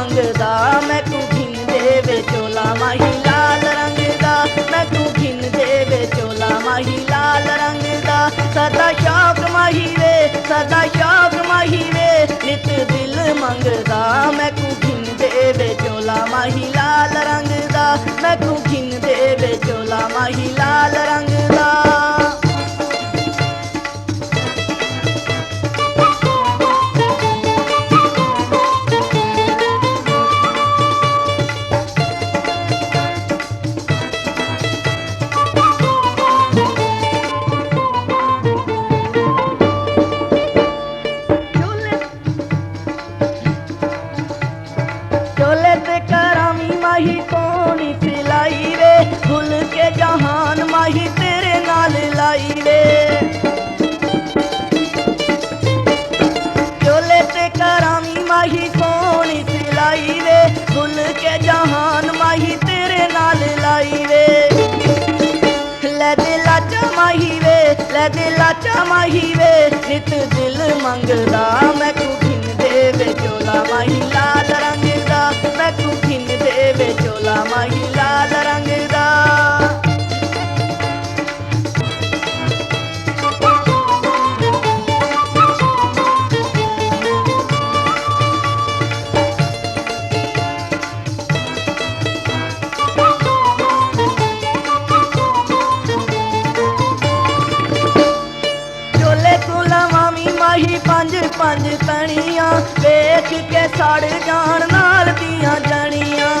मंगदा मैं तू घिन देवे चोला माही लाल रंग दा मैं तू घिन देवे चोला माही लाल रंग दा सदा शौक माही वे सदा शौक माही वे नित दिल मंगदा मैं तू घिन देवे चोला माही लाल रंग दा मैं तू घिन देवे चोला माही लाल रंग दा। चोले ते करामी माही सोनी सिलाई वे भूल के जहान माही तेरे नाल लाई वे चोले ते करामी माही सोनी सिलाई वे भूल के जहान माही तेरे नाल लाई वे ले दिल चा माही वे ले दिल चा माही वे नित दिल मंगदा मैं तू घिन देवे चोला माही लाल रंग दा मैं तू घिन देवे चोला माही लाल रंग दा। चोले तू लवामी माही पंज पंज तनिया वेख के सड़ जान नाल दियां जनियां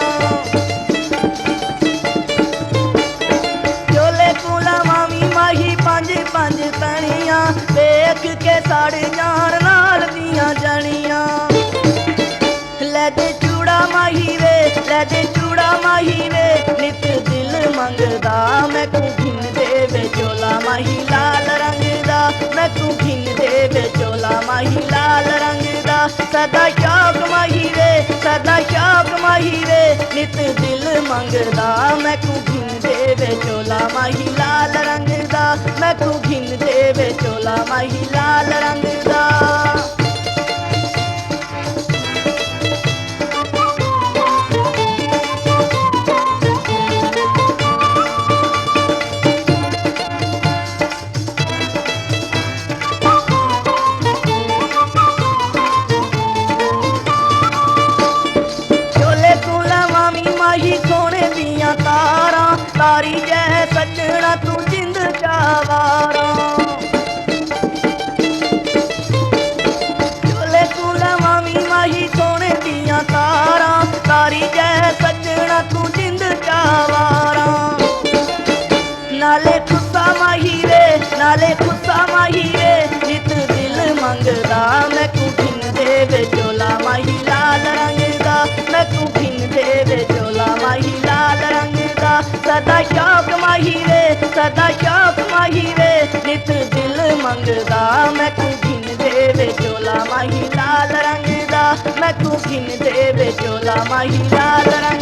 चोले तू लवामी माही पंज पंज तनिया वेख के सड़ जान नाल दियां जनियां ले दे चूड़ा माही वे ले दे चूड़ा माही वे नित दिल मंगदा मैं तू घिन देवे चोला माही लाल रंग दा मैं तू घिन देवे चोला माही लाल रंग दा सदा शौक माही वे सदा शौक माही वे नित दिल मंगदा मैं तू घिन देवे चोला माही लाल रंग दा मैं तू घिन देवे चोला माही लाल रंग दा। माही सोने दियां तारा तारी जै सजना तू जिंद चावारा चोले तू लवामी माही सोने दियां तारा तारी जै सजना तू जिंद चावारा नाले खुस्सा माही वे नाले खुस्सा माही वे नित दिल मंगदा मैं तू घिन देवे चोला माही लाल रंग दा मैं तू घिन देवे चोला माही लाल रंग दा सदा शौक माही वे सदा शौक माही वे नित दिल मंगदा मैं तू घिन देवे चोला माही लाल रंग दा मैं तू घिन देवे चोला माही लाल रंग